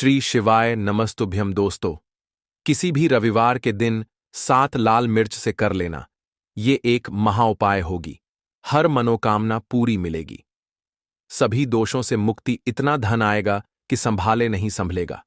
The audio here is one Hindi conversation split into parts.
श्री शिवाय नमस्तुभ्यम दोस्तों। किसी भी रविवार के दिन 7 लाल मिर्च से कर लेना, ये एक महाउपाय होगी। हर मनोकामना पूरी मिलेगी। सभी दोषों से मुक्ति, इतना धन आएगा कि संभाले नहीं संभलेगा।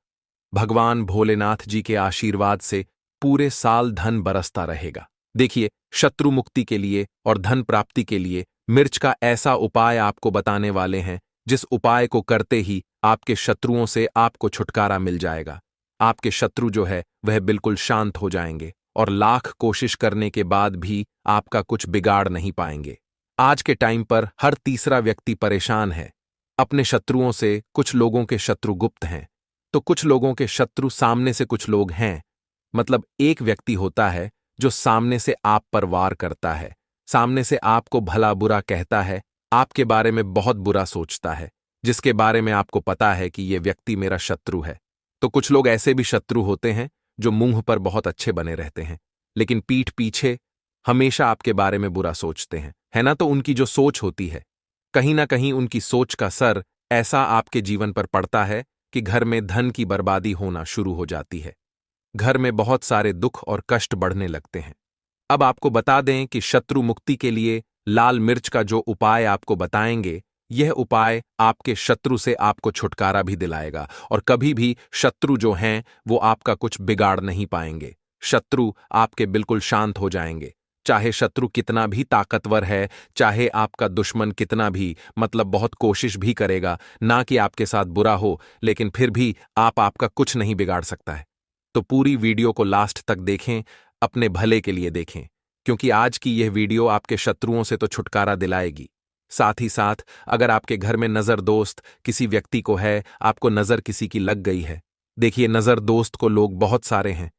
भगवान भोलेनाथ जी के आशीर्वाद से पूरे साल धन बरसता रहेगा। देखिए, शत्रु मुक्ति के लिए और धन प्राप्ति के लिए मिर्च का ऐसा उपाय आपको बताने वाले हैं, जिस उपाय को करते ही आपके शत्रुओं से आपको छुटकारा मिल जाएगा। आपके शत्रु जो है वह बिल्कुल शांत हो जाएंगे और लाख कोशिश करने के बाद भी आपका कुछ बिगाड़ नहीं पाएंगे। आज के टाइम पर हर तीसरा व्यक्ति परेशान है अपने शत्रुओं से। कुछ लोगों के शत्रु गुप्त हैं, तो कुछ लोगों के शत्रु सामने से कुछ लोग हैं। मतलब एक व्यक्ति होता है जो सामने से आप पर वार करता है, सामने से आपको भला बुरा कहता है, आपके बारे में बहुत बुरा सोचता है, जिसके बारे में आपको पता है कि यह व्यक्ति मेरा शत्रु है। तो कुछ लोग ऐसे भी शत्रु होते हैं जो मुंह पर बहुत अच्छे बने रहते हैं, लेकिन पीठ पीछे हमेशा आपके बारे में बुरा सोचते हैं, है ना। तो उनकी जो सोच होती है, कहीं ना कहीं उनकी सोच का असर ऐसा आपके जीवन पर पड़ता है कि घर में धन की बर्बादी होना शुरू हो जाती है। घर में बहुत सारे दुख और कष्ट बढ़ने लगते हैं। अब आपको बता दें कि शत्रु मुक्ति के लिए लाल मिर्च का जो उपाय आपको बताएंगे, यह उपाय आपके शत्रु से आपको छुटकारा भी दिलाएगा और कभी भी शत्रु जो हैं वो आपका कुछ बिगाड़ नहीं पाएंगे। शत्रु आपके बिल्कुल शांत हो जाएंगे। चाहे शत्रु कितना भी ताकतवर है, चाहे आपका दुश्मन कितना भी बहुत कोशिश भी करेगा ना कि आपके साथ बुरा हो, लेकिन फिर भी आपका कुछ नहीं बिगाड़ सकता है। तो पूरी वीडियो को लास्ट तक देखें, अपने भले के लिए देखें, क्योंकि आज की यह वीडियो आपके शत्रुओं से तो छुटकारा दिलाएगी। साथ ही साथ अगर आपके घर में नजर दोस्त किसी व्यक्ति को है, आपको नजर किसी की लग गई है। देखिए, नजर दोस्त को लोग बहुत सारे हैं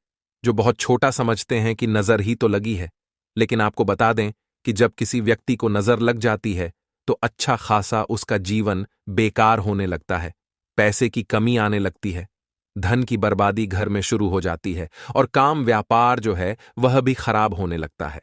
जो बहुत छोटा समझते हैं कि नजर ही तो लगी है, लेकिन आपको बता दें कि जब किसी व्यक्ति को नजर लग जाती है तो अच्छा खासा उसका जीवन बेकार होने लगता है, पैसे की कमी आने लगती है, धन की बर्बादी घर में शुरू हो जाती है और काम व्यापार जो है वह भी खराब होने लगता है।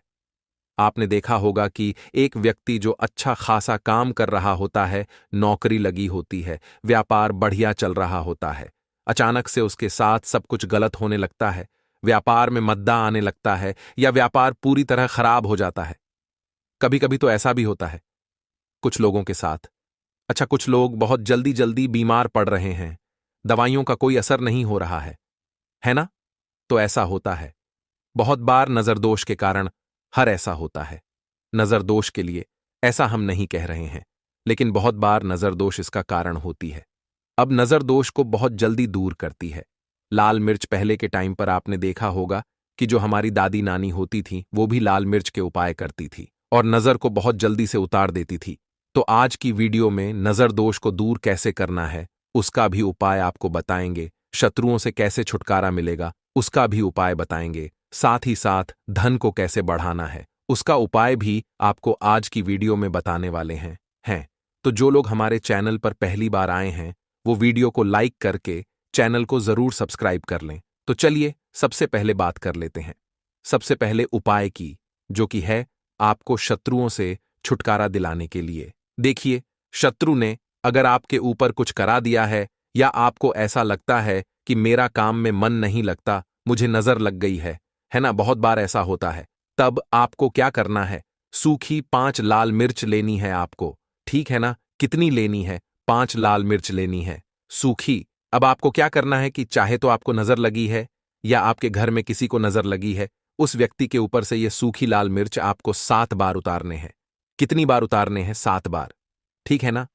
आपने देखा होगा कि एक व्यक्ति जो अच्छा खासा काम कर रहा होता है, नौकरी लगी होती है, व्यापार बढ़िया चल रहा होता है, अचानक से उसके साथ सब कुछ गलत होने लगता है, व्यापार में मद्दा आने लगता है या व्यापार पूरी तरह खराब हो जाता है। कभी कभी तो ऐसा भी होता है कुछ लोगों के साथ। अच्छा, कुछ लोग बहुत जल्दी जल्दी बीमार पड़ रहे हैं, दवाइयों का कोई असर नहीं हो रहा है ना। तो ऐसा होता है बहुत बार नजरदोष के कारण। हर ऐसा होता है, नजरदोष के लिए ऐसा हम नहीं कह रहे हैं, लेकिन बहुत बार नजरदोष इसका कारण होती है। अब नजरदोष को बहुत जल्दी दूर करती है लाल मिर्च। पहले के टाइम पर आपने देखा होगा कि जो हमारी दादी नानी होती थी वो भी लाल मिर्च के उपाय करती थी और नजर को बहुत जल्दी से उतार देती थी। तो आज की वीडियो में नजरदोष को दूर कैसे करना है उसका भी उपाय आपको बताएंगे, शत्रुओं से कैसे छुटकारा मिलेगा उसका भी उपाय बताएंगे, साथ ही साथ धन को कैसे बढ़ाना है उसका उपाय भी आपको आज की वीडियो में बताने वाले हैं। तो जो लोग हमारे चैनल पर पहली बार आए हैं वो वीडियो को लाइक करके चैनल को जरूर सब्सक्राइब कर लें। तो चलिए सबसे पहले बात कर लेते हैं, सबसे पहले उपाय की, जो कि है आपको शत्रुओं से छुटकारा दिलाने के लिए। देखिए, शत्रु ने अगर आपके ऊपर कुछ करा दिया है या आपको ऐसा लगता है कि मेरा काम में मन नहीं लगता, मुझे नजर लग गई है ना, बहुत बार ऐसा होता है, तब आपको क्या करना है, सूखी 5 लाल मिर्च लेनी है आपको, ठीक है ना। कितनी लेनी है? 5 लाल मिर्च लेनी है, सूखी। अब आपको क्या करना है कि चाहे तो आपको नजर लगी है या आपके घर में किसी को नजर लगी है, उस व्यक्ति के ऊपर से यह सूखी लाल मिर्च आपको 7 बार उतारने हैं। कितनी बार उतारने हैं? 7 बार, ठीक है ना।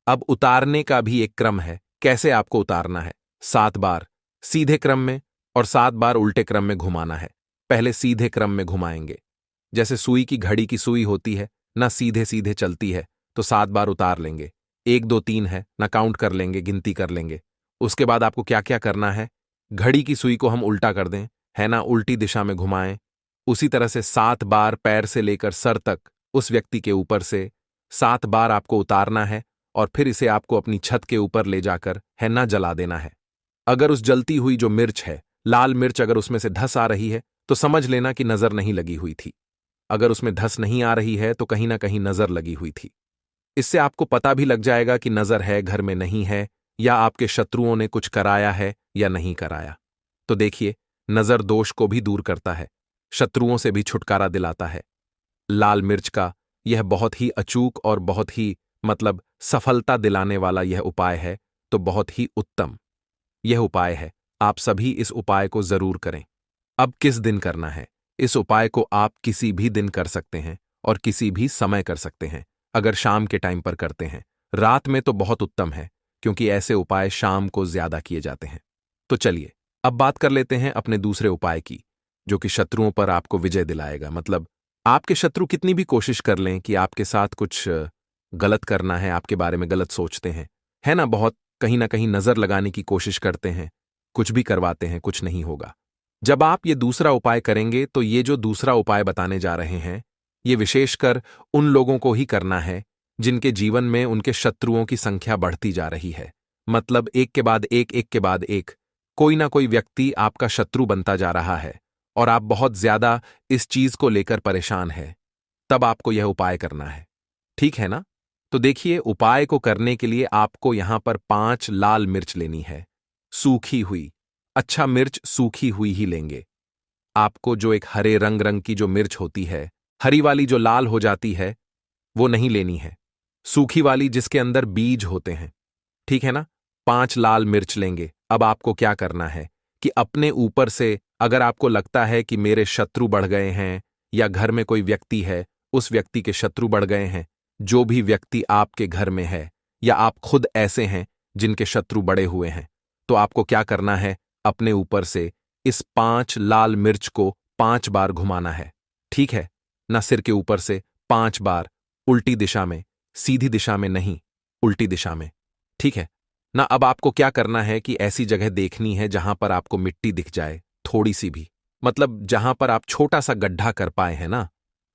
अब उतारने का भी एक क्रम है, कैसे आपको उतारना है। 7 बार सीधे क्रम में और 7 बार उल्टे क्रम में घुमाना है। पहले सीधे क्रम में घुमाएंगे, जैसे सुई की घड़ी की सुई होती है ना, सीधे सीधे चलती है, तो 7 बार उतार लेंगे। 1 2 3 है ना, काउंट कर लेंगे, गिनती कर लेंगे। उसके बाद आपको क्या क्या करना है, घड़ी की सुई को हम उल्टा कर दें, है ना, उल्टी दिशा में घुमाएं। उसी तरह से 7 बार पैर से लेकर सर तक उस व्यक्ति के ऊपर से 7 बार आपको उतारना है और फिर इसे आपको अपनी छत के ऊपर ले जाकर है ना जला देना है। अगर उस जलती हुई जो मिर्च है, लाल मिर्च, अगर उसमें से धस आ रही है तो समझ लेना कि नजर नहीं लगी हुई थी। अगर उसमें धस नहीं आ रही है तो कहीं ना कहीं नजर लगी हुई थी। इससे आपको पता भी लग जाएगा कि नजर है, घर में नहीं है, या आपके शत्रुओं ने कुछ कराया है या नहीं कराया। तो देखिए, नजर दोष को भी दूर करता है, शत्रुओं से भी छुटकारा दिलाता है। लाल मिर्च का यह बहुत ही अचूक और बहुत ही सफलता दिलाने वाला यह उपाय है, तो बहुत ही उत्तम यह उपाय है। आप सभी इस उपाय को जरूर करें। अब किस दिन करना है? इस उपाय को आप किसी भी दिन कर सकते हैं और किसी भी समय कर सकते हैं। अगर शाम के टाइम पर करते हैं, रात में तो बहुत उत्तम है, क्योंकि ऐसे उपाय शाम को ज्यादा किए जाते हैं। तो चलिए, अब बात कर लेते हैं अपने दूसरे उपाय की, जो कि शत्रुओं पर आपको विजय दिलाएगा। आपके शत्रु कितनी भी कोशिश कर लें कि आपके साथ कुछ गलत करना है, आपके बारे में गलत सोचते हैं, है ना, बहुत कहीं ना कहीं नजर लगाने की कोशिश करते हैं, कुछ भी करवाते हैं, कुछ नहीं होगा। जब आप ये दूसरा उपाय करेंगे तो ये जो दूसरा उपाय बताने जा रहे हैं, ये विशेषकर उन लोगों को ही करना है जिनके जीवन में उनके शत्रुओं की संख्या बढ़ती जा रही है। एक के बाद एक के बाद एक, कोई ना कोई व्यक्ति आपका शत्रु बनता जा रहा है और आप बहुत ज्यादा इस चीज को लेकर परेशान हैं। तब आपको यह उपाय करना है, ठीक है ना? तो देखिए, उपाय को करने के लिए आपको यहां पर 5 लाल मिर्च लेनी है, सूखी हुई। अच्छा, मिर्च सूखी हुई ही लेंगे। आपको जो एक हरे रंग रंग की जो मिर्च होती है, हरी वाली जो लाल हो जाती है, वो नहीं लेनी है। सूखी वाली जिसके अंदर बीज होते हैं, ठीक है ना? 5 लाल मिर्च लेंगे। अब आपको क्या करना है कि अपने ऊपर से, अगर आपको लगता है कि मेरे शत्रु बढ़ गए हैं या घर में कोई व्यक्ति है, उस व्यक्ति के शत्रु बढ़ गए हैं, जो भी व्यक्ति आपके घर में है या आप खुद ऐसे हैं जिनके शत्रु बड़े हुए हैं, तो आपको क्या करना है, अपने ऊपर से इस 5 लाल मिर्च को 5 बार घुमाना है, ठीक है ना? सिर के ऊपर से 5 बार, उल्टी दिशा में, सीधी दिशा में नहीं, उल्टी दिशा में, ठीक है ना? अब आपको क्या करना है कि ऐसी जगह देखनी है जहां पर आपको मिट्टी दिख जाए, थोड़ी सी भी, जहां पर आप छोटा सा गड्ढा कर पाए हैं ना।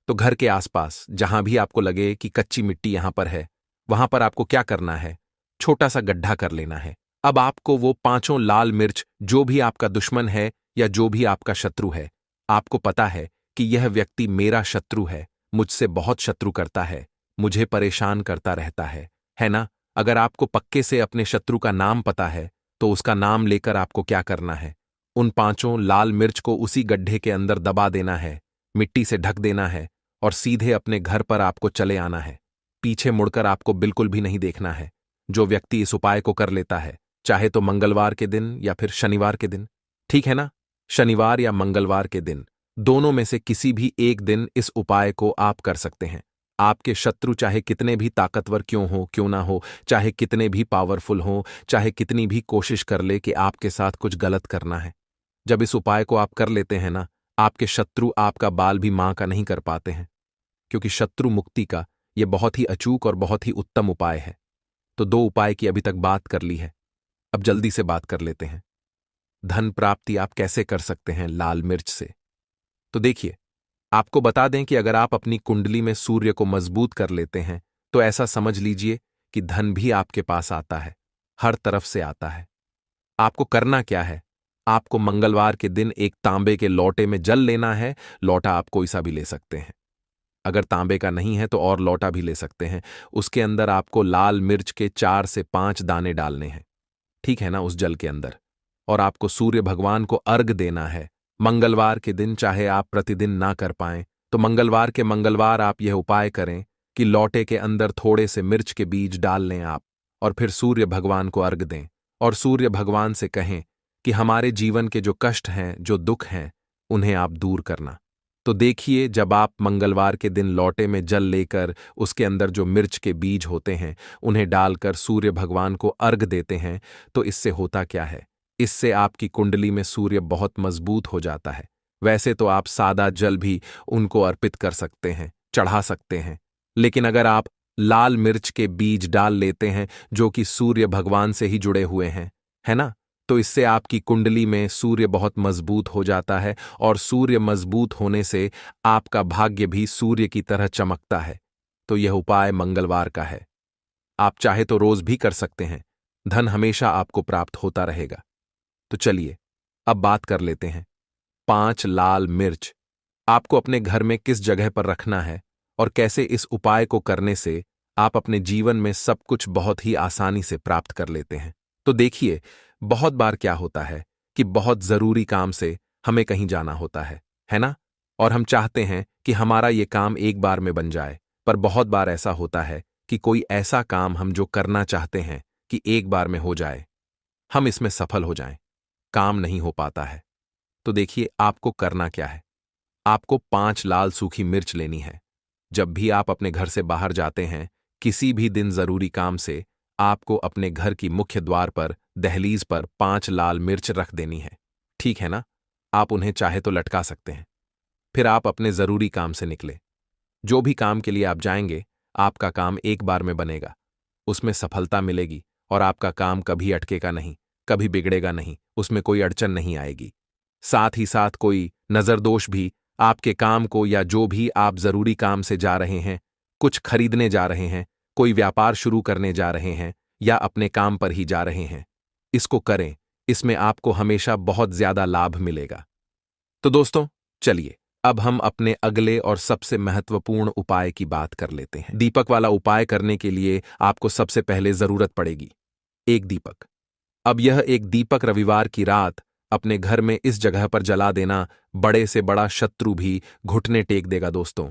तो घर के आसपास जहां भी आपको लगे कि कच्ची मिट्टी यहां पर है, वहां पर आपको क्या करना है, छोटा सा गड्ढा कर लेना है। अब आपको वो 5 लाल मिर्च, जो भी आपका दुश्मन है या जो भी आपका शत्रु है, आपको पता है कि यह व्यक्ति मेरा शत्रु है, मुझसे बहुत शत्रु करता है, मुझे परेशान करता रहता है ना? अगर आपको पक्के से अपने शत्रु का नाम पता है, तो उसका नाम लेकर आपको क्या करना है, उन 5 लाल मिर्च को उसी गड्ढे के अंदर दबा देना है, मिट्टी से ढक देना है और सीधे अपने घर पर आपको चले आना है। पीछे मुड़कर आपको बिल्कुल भी नहीं देखना है। जो व्यक्ति इस उपाय को कर लेता है, चाहे तो मंगलवार के दिन या फिर शनिवार के दिन, ठीक है ना? शनिवार या मंगलवार के दिन, दोनों में से किसी भी एक दिन इस उपाय को आप कर सकते हैं। आपके शत्रु चाहे कितने भी ताकतवर क्यों ना हो, चाहे कितने भी पावरफुल हों, चाहे कितनी भी कोशिश कर ले कि आपके साथ कुछ गलत करना है, जब इस उपाय को आप कर लेते हैं ना, आपके शत्रु आपका बाल भी मां का नहीं कर पाते हैं, क्योंकि शत्रु मुक्ति का यह बहुत ही अचूक और बहुत ही उत्तम उपाय है। तो 2 उपाय की अभी तक बात कर ली है, अब जल्दी से बात कर लेते हैं। धन प्राप्ति आप कैसे कर सकते हैं लाल मिर्च से? तो देखिए, आपको बता दें कि अगर आप अपनी कुंडली में सूर्य को मजबूत कर लेते हैं, तो ऐसा समझ लीजिए कि धन भी आपके पास आता है, हर तरफ से आता है। आपको करना क्या है, आपको मंगलवार के दिन एक तांबे के लोटे में जल लेना है। लोटा आप कोई सा भी ले सकते हैं, अगर तांबे का नहीं है तो और लोटा भी ले सकते हैं। उसके अंदर आपको लाल मिर्च के 4 से 5 दाने डालने हैं, ठीक है ना, उस जल के अंदर। और आपको सूर्य भगवान को अर्घ देना है मंगलवार के दिन। चाहे आप प्रतिदिन ना कर पाएं, तो मंगलवार के मंगलवार आप यह उपाय करें कि लोटे के अंदर थोड़े से मिर्च के बीज डाल लें आप, और फिर सूर्य भगवान को अर्घ दें और सूर्य भगवान से कहें कि हमारे जीवन के जो कष्ट हैं, जो दुख हैं, उन्हें आप दूर करना। तो देखिए, जब आप मंगलवार के दिन लोटे में जल लेकर उसके अंदर जो मिर्च के बीज होते हैं उन्हें डालकर सूर्य भगवान को अर्घ देते हैं, तो इससे होता क्या है, इससे आपकी कुंडली में सूर्य बहुत मजबूत हो जाता है। वैसे तो आप सादा जल भी उनको अर्पित कर सकते हैं, चढ़ा सकते हैं, लेकिन अगर आप लाल मिर्च के बीज डाल लेते हैं जो कि सूर्य भगवान से ही जुड़े हुए हैं, है ना, तो इससे आपकी कुंडली में सूर्य बहुत मजबूत हो जाता है और सूर्य मजबूत होने से आपका भाग्य भी सूर्य की तरह चमकता है। तो यह उपाय मंगलवार का है, आप चाहे तो रोज भी कर सकते हैं, धन हमेशा आपको प्राप्त होता रहेगा। तो चलिए, अब बात कर लेते हैं 5 लाल मिर्च आपको अपने घर में किस जगह पर रखना है और कैसे इस उपाय को करने से आप अपने जीवन में सब कुछ बहुत ही आसानी से प्राप्त कर लेते हैं। तो देखिए, बहुत बार क्या होता है कि बहुत जरूरी काम से हमें कहीं जाना होता है ना? और हम चाहते हैं कि हमारा ये काम एक बार में बन जाए, पर बहुत बार ऐसा होता है कि कोई ऐसा काम हम जो करना चाहते हैं कि एक बार में हो जाए, हम इसमें सफल हो जाएं, काम नहीं हो पाता है। तो देखिए, आपको करना क्या है? आपको 5 लाल सूखी मिर्च लेनी है। जब भी आप अपने घर से बाहर जाते हैं, किसी भी दिन जरूरी काम से, आपको अपने घर की मुख्य द्वार पर, दहलीज पर 5 लाल मिर्च रख देनी है। ठीक है ना? आप उन्हें चाहे तो लटका सकते हैं। फिर आप अपने जरूरी काम से निकले। जो भी काम के लिए आप जाएंगे, आपका काम एक बार में बनेगा, उसमें सफलता मिलेगी और आपका काम कभी अटकेगा नहीं, कभी बिगड़ेगा नहीं, उसमें कोई अड़चन नहीं आएगी। साथ ही साथ कोई नजरदोष भी आपके काम को, या जो भी आप जरूरी काम से जा रहे हैं, कुछ खरीदने जा रहे हैं, कोई व्यापार शुरू करने जा रहे हैं, या अपने काम पर ही जा रहे हैं, इसको करें। इसमें आपको हमेशा बहुत ज्यादा लाभ मिलेगा। तो दोस्तों, चलिए अब हम अपने अगले और सबसे महत्वपूर्ण उपाय की बात कर लेते हैं। दीपक वाला उपाय करने के लिए आपको सबसे पहले जरूरत पड़ेगी एक दीपक। अब यह एक दीपक रविवार की रात अपने घर में इस जगह पर जला देना, बड़े से बड़ा शत्रु भी घुटने टेक देगा दोस्तों।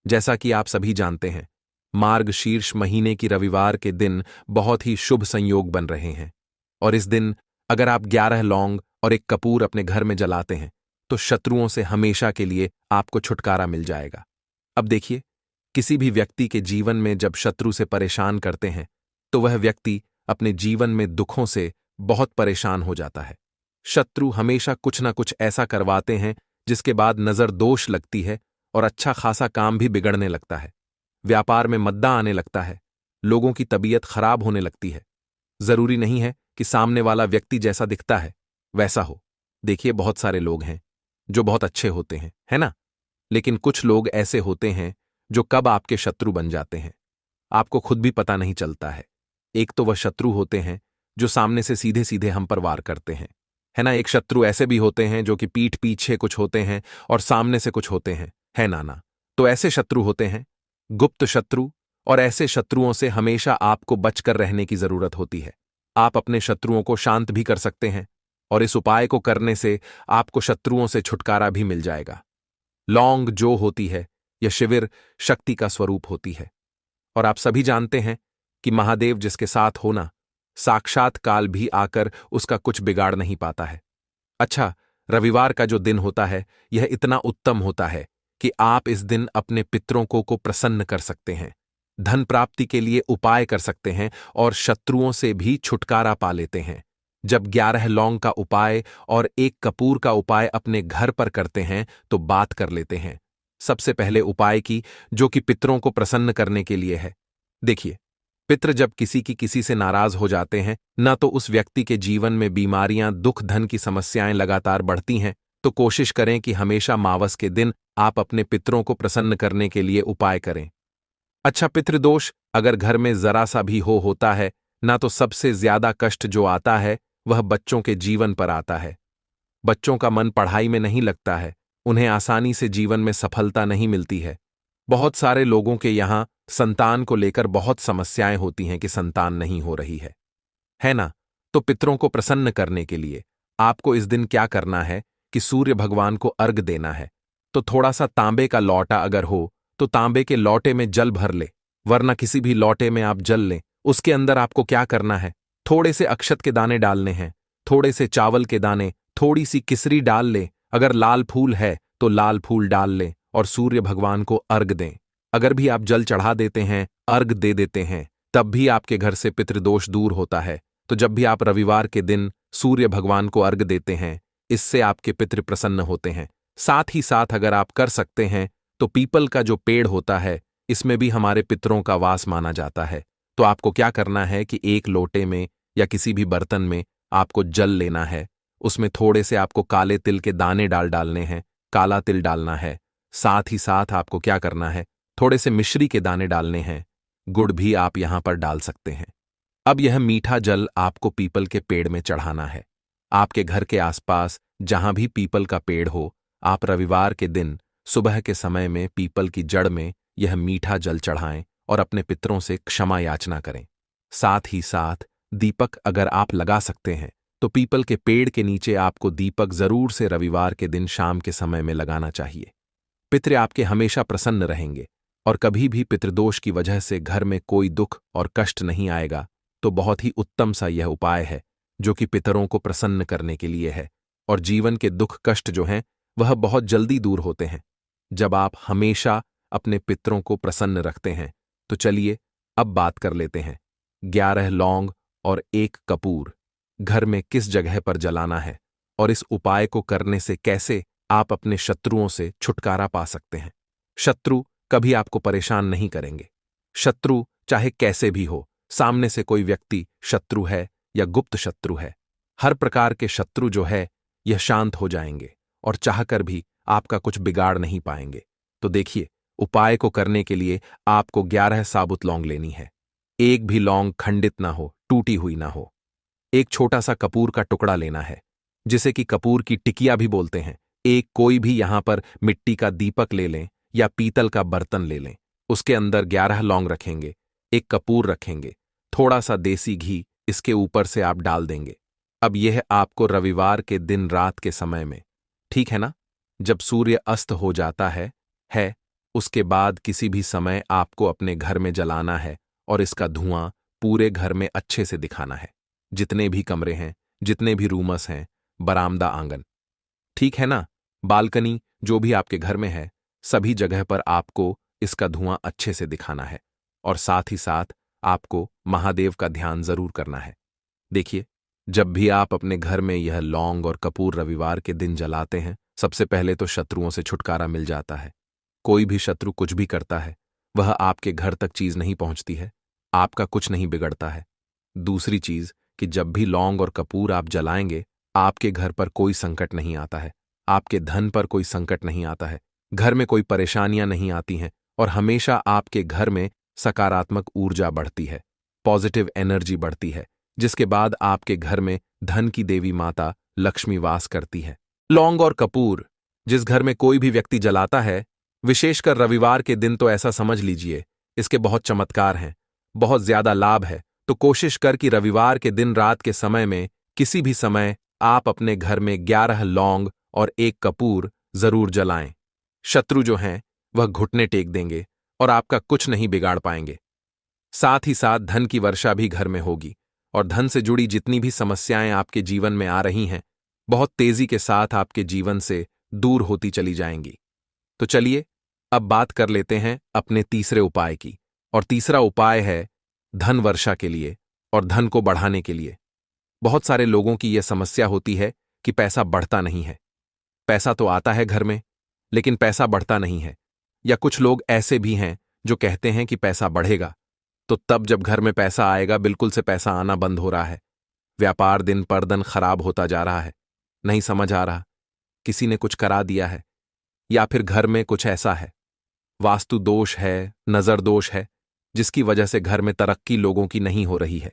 जैसा कि आप सभी जानते हैं, मार्गशीर्ष महीने की रविवार के दिन बहुत ही शुभ संयोग बन रहे हैं, और इस दिन अगर आप 11 लौंग और एक कपूर अपने घर में जलाते हैं, तो शत्रुओं से हमेशा के लिए आपको छुटकारा मिल जाएगा। अब देखिए, किसी भी व्यक्ति के जीवन में जब शत्रु से परेशान करते हैं, तो वह व्यक्ति अपने जीवन में दुखों से बहुत परेशान हो जाता है। शत्रु हमेशा कुछ ना कुछ ऐसा करवाते हैं जिसके बाद नजर दोष लगती है और अच्छा खासा काम भी बिगड़ने लगता है। व्यापार में मद्दा आने लगता है, लोगों की तबीयत खराब होने लगती है। जरूरी नहीं है कि सामने वाला व्यक्ति जैसा दिखता है वैसा हो। देखिए, बहुत सारे लोग हैं जो बहुत अच्छे होते हैं, है ना? लेकिन कुछ लोग ऐसे होते हैं जो कब आपके शत्रु बन जाते हैं, आपको खुद भी पता नहीं चलता है। एक तो वह शत्रु होते हैं जो सामने से सीधे सीधे हम पर वार करते हैं, है ना? एक शत्रु ऐसे भी होते हैं जो कि पीठ पीछे कुछ होते हैं और सामने से कुछ होते हैं, है नाना? तो ऐसे शत्रु होते हैं गुप्त शत्रु, और ऐसे शत्रुओं से हमेशा आपको बचकर रहने की जरूरत होती है। आप अपने शत्रुओं को शांत भी कर सकते हैं, और इस उपाय को करने से आपको शत्रुओं से छुटकारा भी मिल जाएगा। लौंग जो होती है, यह शिविर शक्ति का स्वरूप होती है, और आप सभी जानते हैं कि महादेव जिसके साथ होना, साक्षात काल भी आकर उसका कुछ बिगाड़ नहीं पाता है। अच्छा, रविवार का जो दिन होता है, यह इतना उत्तम होता है कि आप इस दिन अपने पितरों को प्रसन्न कर सकते हैं, धन प्राप्ति के लिए उपाय कर सकते हैं, और शत्रुओं से भी छुटकारा पा लेते हैं। जब 11 लौंग का उपाय और एक कपूर का उपाय अपने घर पर करते हैं, तो बात कर लेते हैं सबसे पहले उपाय की, जो कि पितरों को प्रसन्न करने के लिए है। देखिए, पितृ जब किसी से नाराज हो जाते हैं, न तो उस व्यक्ति के जीवन में बीमारियां, दुख, धन की समस्याएं लगातार बढ़ती हैं, तो कोशिश करें कि हमेशा मावस के दिन आप अपने पितरों को प्रसन्न करने के लिए उपाय करें। अच्छा, पितृदोष अगर घर में जरा सा भी होता है ना, तो सबसे ज्यादा कष्ट जो आता है वह बच्चों के जीवन पर आता है। बच्चों का मन पढ़ाई में नहीं लगता है, उन्हें आसानी से जीवन में सफलता नहीं मिलती है। बहुत सारे लोगों के यहाँ संतान को लेकर बहुत समस्याएं होती हैं कि संतान नहीं हो रही है ना? तो पितरों को प्रसन्न करने के लिए आपको इस दिन क्या करना है कि सूर्य भगवान को अर्घ देना है। तो थोड़ा सा तांबे का लौटा अगर हो, तो तांबे के लौटे में जल भर ले, वरना किसी भी लौटे में आप जल लें। उसके अंदर आपको क्या करना है, थोड़े से अक्षत के दाने डालने हैं, थोड़े से चावल के दाने, थोड़ी सी किसरी डाल लें, अगर लाल फूल है तो लाल फूल डाल लें, और सूर्य भगवान को अर्घ दें। अगर भी आप जल चढ़ा देते हैं, अर्घ दे देते हैं, तब भी आपके घर से पितृदोष दूर होता है। तो जब भी आप रविवार के दिन सूर्य भगवान को अर्घ देते हैं, इससे आपके पितृ प्रसन्न होते हैं। साथ ही साथ अगर आप कर सकते हैं, तो पीपल का जो पेड़ होता है, इसमें भी हमारे पितरों का वास माना जाता है। तो आपको क्या करना है कि एक लोटे में या किसी भी बर्तन में आपको जल लेना है, उसमें थोड़े से आपको काले तिल के दाने डालने हैं, काला तिल डालना है। साथ ही साथ आपको क्या करना है, थोड़े से मिश्री के दाने डालने हैं, गुड़ भी आप यहां पर डाल सकते हैं। अब यह मीठा जल आपको पीपल के पेड़ में चढ़ाना है। आपके घर के आसपास जहां भी पीपल का पेड़ हो, आप रविवार के दिन सुबह के समय में पीपल की जड़ में यह मीठा जल चढ़ाएं और अपने पितरों से क्षमा याचना करें। साथ ही साथ दीपक अगर आप लगा सकते हैं तो पीपल के पेड़ के नीचे आपको दीपक जरूर से रविवार के दिन शाम के समय में लगाना चाहिए। पितृ आपके हमेशा प्रसन्न रहेंगे और कभी भी पितृदोष की वजह से घर में कोई दुख और कष्ट नहीं आएगा। तो बहुत ही उत्तम सा यह उपाय है जो कि पितरों को प्रसन्न करने के लिए है, और जीवन के दुख कष्ट जो हैं वह बहुत जल्दी दूर होते हैं जब आप हमेशा अपने पितरों को प्रसन्न रखते हैं। तो चलिए अब बात कर लेते हैं 11 लौंग और 1 कपूर घर में किस जगह पर जलाना है और इस उपाय को करने से कैसे आप अपने शत्रुओं से छुटकारा पा सकते हैं। शत्रु कभी आपको परेशान नहीं करेंगे। शत्रु चाहे कैसे भी हो, सामने से कोई व्यक्ति शत्रु है या गुप्त शत्रु है, हर प्रकार के शत्रु जो है यह शांत हो जाएंगे और चाहकर भी आपका कुछ बिगाड़ नहीं पाएंगे। तो देखिए, उपाय को करने के लिए आपको 11 साबुत लौंग लेनी है। एक भी लौंग खंडित ना हो, टूटी हुई ना हो। एक छोटा सा कपूर का टुकड़ा लेना है, जिसे कि कपूर की टिकिया भी बोलते हैं। एक कोई भी यहां पर मिट्टी का दीपक ले लें या पीतल का बर्तन ले लें। उसके अंदर 11 लौंग रखेंगे, एक कपूर रखेंगे, थोड़ा सा देसी घी इसके ऊपर से आप डाल देंगे। अब यह आपको रविवार के दिन रात के समय में, ठीक है ना, जब सूर्य अस्त हो जाता है उसके बाद किसी भी समय आपको अपने घर में जलाना है और इसका धुआं पूरे घर में अच्छे से दिखाना है। जितने भी कमरे हैं, जितने भी रूमस हैं, बरामदा, आंगन, ठीक है ना, बालकनी, जो भी आपके घर में है, सभी जगह पर आपको इसका धुआं अच्छे से दिखाना है। और साथ ही साथ आपको महादेव का ध्यान जरूर करना है। देखिए, जब भी आप अपने घर में यह लौंग और कपूर रविवार के दिन जलाते हैं, सबसे पहले तो शत्रुओं से छुटकारा मिल जाता है। कोई भी शत्रु कुछ भी करता है, वह आपके घर तक चीज नहीं पहुंचती है, आपका कुछ नहीं बिगड़ता है। दूसरी चीज कि जब भी लौंग और कपूर आप जलाएंगे, आपके घर पर कोई संकट नहीं आता है, आपके धन पर कोई संकट नहीं आता है, घर में कोई परेशानियां नहीं आती हैं और हमेशा आपके घर में सकारात्मक ऊर्जा बढ़ती है, पॉजिटिव एनर्जी बढ़ती है, जिसके बाद आपके घर में धन की देवी माता लक्ष्मी वास करती है। लौंग और कपूर जिस घर में कोई भी व्यक्ति जलाता है, विशेषकर रविवार के दिन, तो ऐसा समझ लीजिए इसके बहुत चमत्कार हैं, बहुत ज्यादा लाभ है। तो कोशिश कर कि रविवार के दिन रात के समय में किसी भी समय आप अपने घर में 11 लौंग और 1 कपूर जरूर जलाएं। शत्रु जो हैं वह घुटने टेक देंगे और आपका कुछ नहीं बिगाड़ पाएंगे। साथ ही साथ धन की वर्षा भी घर में होगी और धन से जुड़ी जितनी भी समस्याएं आपके जीवन में आ रही हैं, बहुत तेजी के साथ आपके जीवन से दूर होती चली जाएंगी। तो चलिए अब बात कर लेते हैं अपने तीसरे उपाय की। और तीसरा उपाय है धन वर्षा के लिए और धन को बढ़ाने के लिए। बहुत सारे लोगों की यह समस्या होती है कि पैसा बढ़ता नहीं है। पैसा तो आता है घर में, लेकिन पैसा बढ़ता नहीं है। या कुछ लोग ऐसे भी हैं जो कहते हैं कि पैसा बढ़ेगा, तो तब जब घर में पैसा आएगा, बिल्कुल से पैसा आना बंद हो रहा है। व्यापार दिन पर दिन खराब होता जा रहा है, नहीं समझ आ रहा, किसी ने कुछ करा दिया है, या फिर घर में कुछ ऐसा है, वास्तु दोष है, नजर दोष है, जिसकी वजह से घर में तरक्की लोगों की नहीं हो रही है।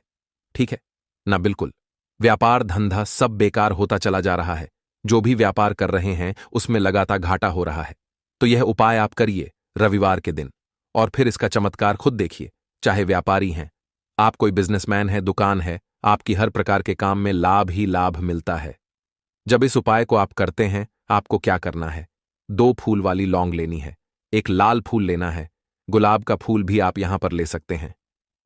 ठीक है ना, बिल्कुल व्यापार धंधा सब बेकार होता चला जा रहा है। जो भी व्यापार कर रहे हैं उसमें लगातार घाटा हो रहा है। तो यह उपाय आप करिए रविवार के दिन और फिर इसका चमत्कार खुद देखिए। चाहे व्यापारी हैं, आप कोई बिजनेसमैन है, दुकान है, आपकी हर प्रकार के काम में लाभ ही लाभ मिलता है। जब इस उपाय को आप करते हैं, आपको क्या करना है, 2 फूल वाली लौंग लेनी है, एक लाल फूल लेना है, गुलाब का फूल भी आप यहां पर ले सकते हैं।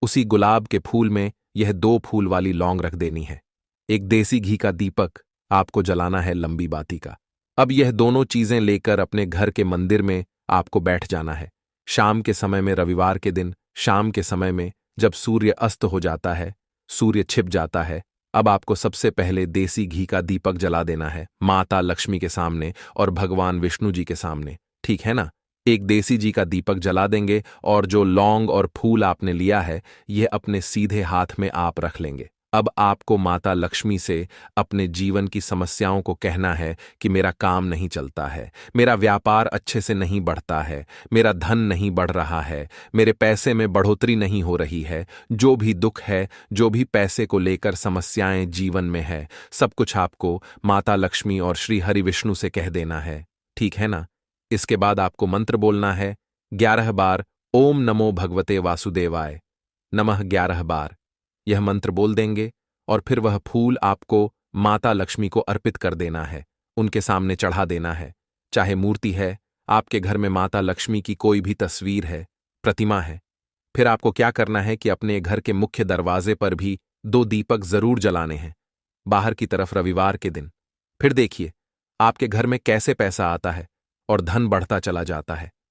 उसी गुलाब के फूल में यह 2 फूल वाली लौंग रख देनी है। एक देसी घी का दीपक आपको जलाना है, लंबी बाती का। अब यह दोनों चीजें लेकर अपने घर के मंदिर में आपको बैठ जाना है। शाम के समय में, रविवार के दिन शाम के समय में, जब सूर्य अस्त हो जाता है, सूर्य छिप जाता है, अब आपको सबसे पहले देसी घी का दीपक जला देना है माता लक्ष्मी के सामने और भगवान विष्णु जी के सामने। ठीक है ना, एक देसी घी का दीपक जला देंगे और जो लौंग और फूल आपने लिया है, यह अपने सीधे हाथ में आप रख लेंगे। अब आपको माता लक्ष्मी से अपने जीवन की समस्याओं को कहना है कि मेरा काम नहीं चलता है, मेरा व्यापार अच्छे से नहीं बढ़ता है, मेरा धन नहीं बढ़ रहा है, मेरे पैसे में बढ़ोतरी नहीं हो रही है, जो भी दुख है, जो भी पैसे को लेकर समस्याएं जीवन में है, सब कुछ आपको माता लक्ष्मी और श्री हरि विष्णु से कह देना है। ठीक है ना। इसके बाद आपको मंत्र बोलना है 11 बार, ओम नमो भगवते वासुदेवाय नमः 11 बार। यह मंत्र बोल देंगे और फिर वह फूल आपको माता लक्ष्मी को अर्पित कर देना है, उनके सामने चढ़ा देना है। चाहे मूर्ति है, आपके घर में माता लक्ष्मी की कोई भी तस्वीर है, प्रतिमा है। फिर आपको क्या करना है कि अपने घर के मुख्य दरवाजे पर भी 2 दीपक जरूर जलाने हैं, बाहर की तरफ रविवार के दिन। फिर देखिए आपके घर में कैसे पैसा आता है और धन बढ़ता चला जाता है।